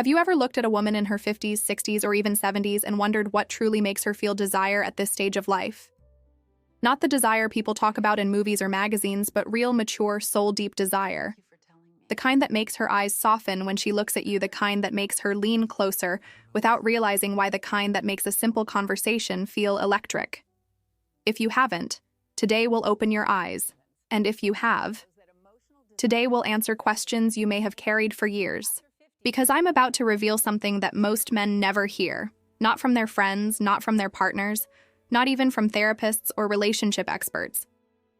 Have you ever looked at a woman in her 50s, 60s, or even 70s and wondered what truly makes her feel desire at this stage of life? Not the desire people talk about in movies or magazines, but real, mature, soul-deep desire. The kind that makes her eyes soften when she looks at you, the kind that makes her lean closer without realizing why, the kind that makes a simple conversation feel electric. If you haven't, today will open your eyes. And if you have, today will answer questions you may have carried for years. Because I'm about to reveal something that most men never hear, not from their friends, not from their partners, not even from therapists or relationship experts.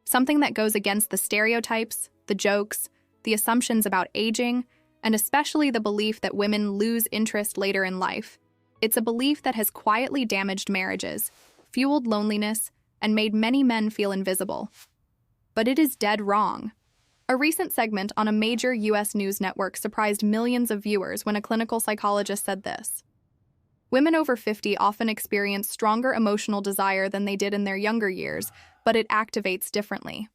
Something that goes against the stereotypes, the jokes, the assumptions about aging, and especially the belief that women lose interest later in life. It's a belief that has quietly damaged marriages, fueled loneliness, and made many men feel invisible. But it is dead wrong. A recent segment on a major U.S. news network surprised millions of viewers when a clinical psychologist said this: women over 50 often experience stronger emotional desire than they did in their younger years, but it activates differently.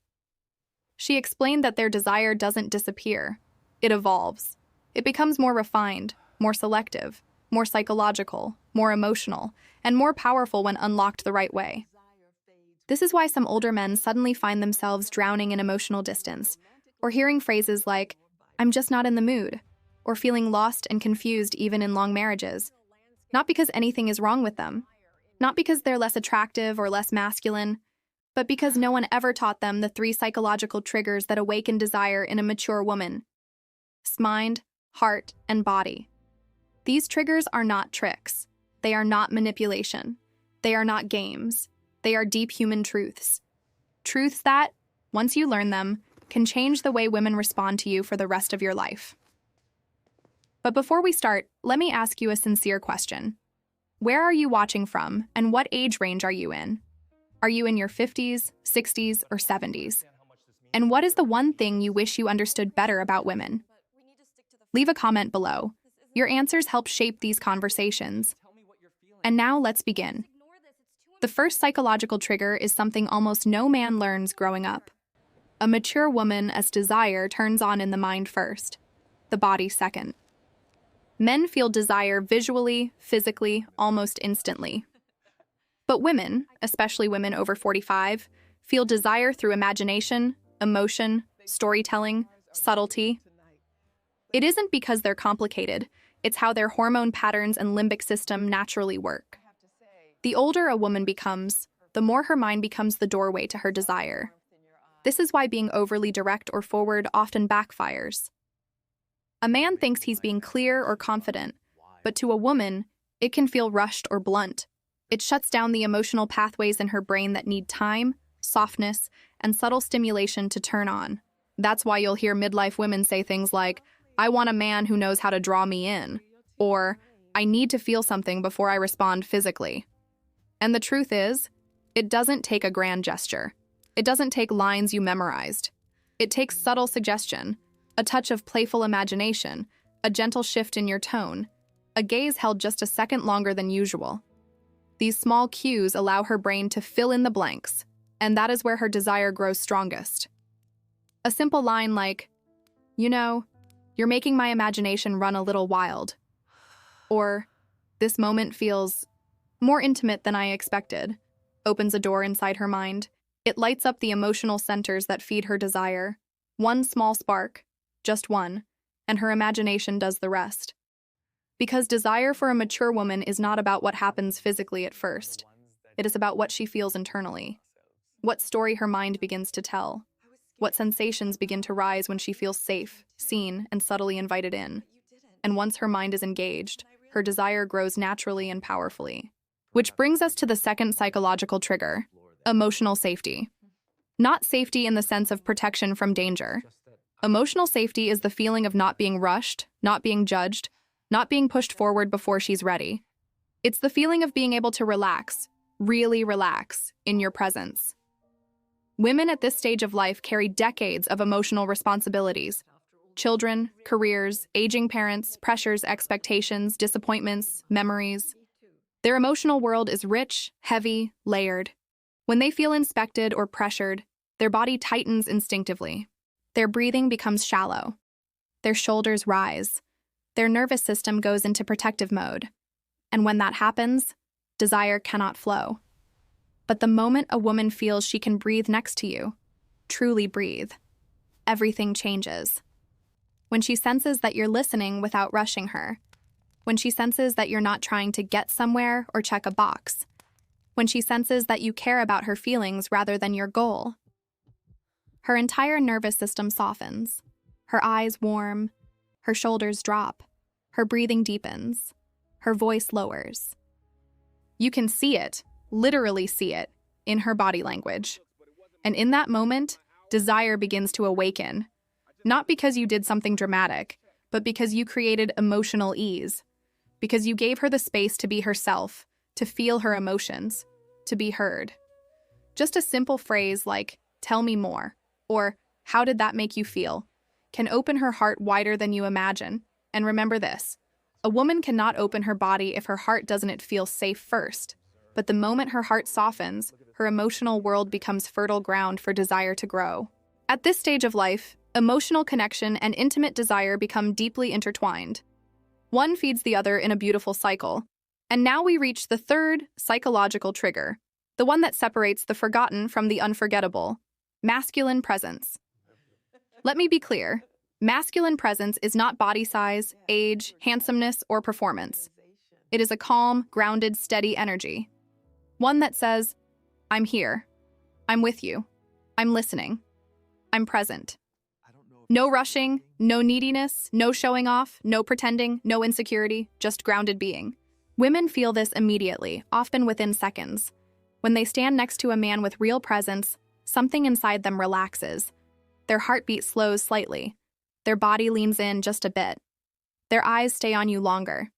She explained that their desire doesn't disappear. It evolves. It becomes more refined, more selective, more psychological, more emotional, and more powerful when unlocked the right way. This is why some older men suddenly find themselves drowning in emotional distance, or hearing phrases like, "I'm just not in the mood," or feeling lost and confused even in long marriages. Not because anything is wrong with them, not because they're less attractive or less masculine, but because no one ever taught them the 3 psychological triggers that awaken desire in a mature woman: mind, heart, and body. These triggers are not tricks. They are not manipulation. They are not games. They are deep human truths. Truths that, once you learn them, can change the way women respond to you for the rest of your life. But before we start, let me ask you a sincere question. Where are you watching from, and what age range are you in? Are you in your 50s, 60s, or 70s? And what is the one thing you wish you understood better about women? Leave a comment below. Your answers help shape these conversations. And now let's begin. The first psychological trigger is something almost no man learns growing up. A mature woman as desire turns on in the mind first, the body second. Men feel desire visually, physically, almost instantly. But women, especially women over 45, feel desire through imagination, emotion, storytelling, subtlety. It isn't because they're complicated, it's how their hormone patterns and limbic system naturally work. The older a woman becomes, the more her mind becomes the doorway to her desire. This is why being overly direct or forward often backfires. A man thinks he's being clear or confident, but to a woman, it can feel rushed or blunt. It shuts down the emotional pathways in her brain that need time, softness, and subtle stimulation to turn on. That's why you'll hear midlife women say things like, "I want a man who knows how to draw me in," or "I need to feel something before I respond physically." And the truth is, it doesn't take a grand gesture. It doesn't take lines you memorized. It takes subtle suggestion, a touch of playful imagination, a gentle shift in your tone, a gaze held just a second longer than usual. These small cues allow her brain to fill in the blanks, and that is where her desire grows strongest. A simple line like, "You know, you're making my imagination run a little wild," or "This moment feels more intimate than I expected," opens a door inside her mind. It lights up the emotional centers that feed her desire. One small spark, just one, and her imagination does the rest. Because desire for a mature woman is not about what happens physically at first. It is about what she feels internally. What story her mind begins to tell. What sensations begin to rise when she feels safe, seen, and subtly invited in. And once her mind is engaged, her desire grows naturally and powerfully. Which brings us to the second psychological trigger, emotional safety. Not safety in the sense of protection from danger. Emotional safety is the feeling of not being rushed, not being judged, not being pushed forward before she's ready. It's the feeling of being able to relax, really relax, in your presence. Women at this stage of life carry decades of emotional responsibilities. Children, careers, aging parents, pressures, expectations, disappointments, memories. Their emotional world is rich, heavy, layered. When they feel inspected or pressured, their body tightens instinctively. Their breathing becomes shallow. Their shoulders rise. Their nervous system goes into protective mode. And when that happens, desire cannot flow. But the moment a woman feels she can breathe next to you, truly breathe, everything changes. When she senses that you're listening without rushing her, when she senses that you're not trying to get somewhere or check a box, when she senses that you care about her feelings rather than your goal, her entire nervous system softens, her eyes warm, her shoulders drop, her breathing deepens, her voice lowers. You can see it, literally see it, in her body language. And in that moment, desire begins to awaken, not because you did something dramatic, but because you created emotional ease, because you gave her the space to be herself, to feel her emotions, to be heard. Just a simple phrase like, "Tell me more," or "How did that make you feel?" can open her heart wider than you imagine. And remember this, a woman cannot open her body if her heart doesn't feel safe first. But the moment her heart softens, her emotional world becomes fertile ground for desire to grow. At this stage of life, emotional connection and intimate desire become deeply intertwined. One feeds the other in a beautiful cycle. And now we reach the third psychological trigger, the one that separates the forgotten from the unforgettable: masculine presence. Let me be clear. Masculine presence is not body size, age, handsomeness, or performance. It is a calm, grounded, steady energy. One that says, "I'm here. I'm with you. I'm listening. I'm present." No rushing, no neediness, no showing off, no pretending, no insecurity, just grounded being. Women feel this immediately, often within seconds. When they stand next to a man with real presence, something inside them relaxes. Their heartbeat slows slightly. Their body leans in just a bit. Their eyes stay on you longer.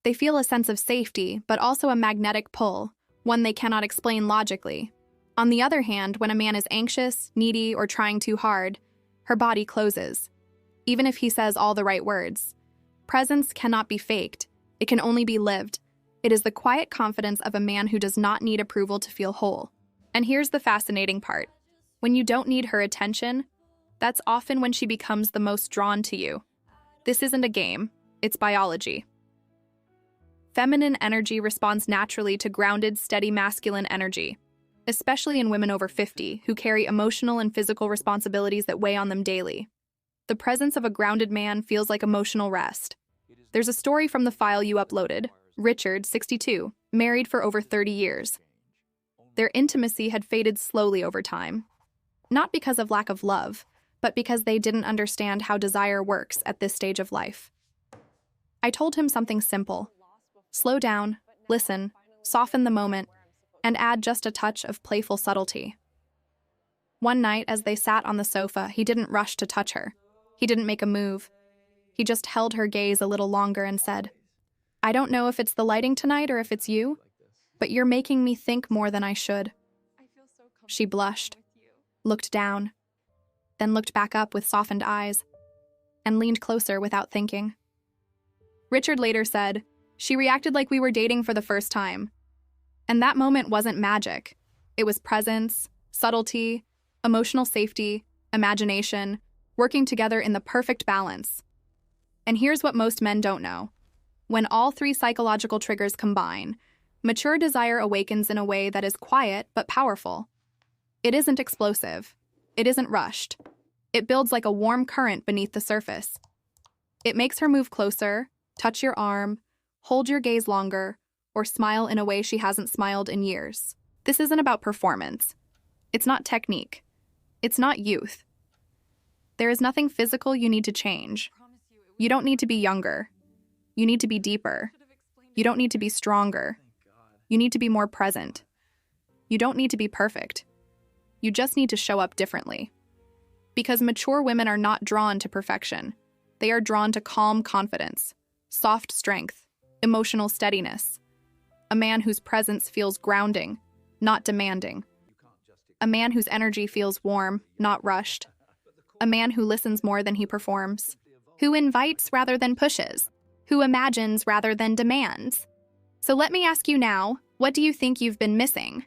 They feel a sense of safety, but also a magnetic pull, one they cannot explain logically. On the other hand, when a man is anxious, needy, or trying too hard, her body closes, even if he says all the right words. Presence cannot be faked. It can only be lived. It is the quiet confidence of a man who does not need approval to feel whole. And here's the fascinating part. When you don't need her attention, that's often when she becomes the most drawn to you. This isn't a game, it's biology. Feminine energy responds naturally to grounded, steady masculine energy, especially in women over 50 who carry emotional and physical responsibilities that weigh on them daily. The presence of a grounded man feels like emotional rest. There's a story from the file you uploaded. Richard, 62, married for over 30 years. Their intimacy had faded slowly over time, not because of lack of love, but because they didn't understand how desire works at this stage of life. I told him something simple. Slow down, listen, soften the moment, and add just a touch of playful subtlety. One night, as they sat on the sofa, he didn't rush to touch her. He didn't make a move. He just held her gaze a little longer and said, "I don't know if it's the lighting tonight or if it's you, but you're making me think more than I should." She blushed, looked down, then looked back up with softened eyes, and leaned closer without thinking. Richard later said, "She reacted like we were dating for the first time." And that moment wasn't magic. It was presence, subtlety, emotional safety, imagination, working together in the perfect balance. And here's what most men don't know. When all three psychological triggers combine, mature desire awakens in a way that is quiet but powerful. It isn't explosive. It isn't rushed. It builds like a warm current beneath the surface. It makes her move closer, touch your arm, hold your gaze longer, or smile in a way she hasn't smiled in years. This isn't about performance. It's not technique. It's not youth. There is nothing physical you need to change. You don't need to be younger. You need to be deeper. You don't need to be stronger. You need to be more present. You don't need to be perfect. You just need to show up differently. Because mature women are not drawn to perfection. They are drawn to calm confidence, soft strength, emotional steadiness. A man whose presence feels grounding, not demanding. A man whose energy feels warm, not rushed. A man who listens more than he performs. Who invites rather than pushes. Who imagines rather than demands. So let me ask you now, what do you think you've been missing?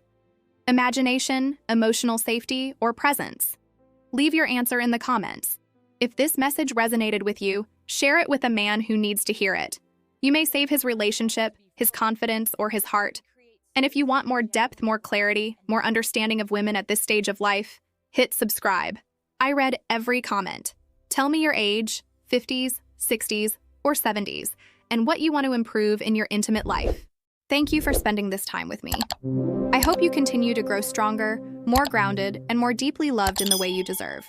Imagination, emotional safety, or presence? Leave your answer in the comments. If this message resonated with you, Share it with a man who needs to hear it. You may save his relationship, his confidence, or his heart. And if you want more depth, more clarity, more understanding of women at this stage of life, hit subscribe. I read every comment. Tell me your age, 50s, 60s, or 70s, and what you want to improve in your intimate life. Thank you for spending this time with me. I hope you continue to grow stronger, more grounded, and more deeply loved in the way you deserve.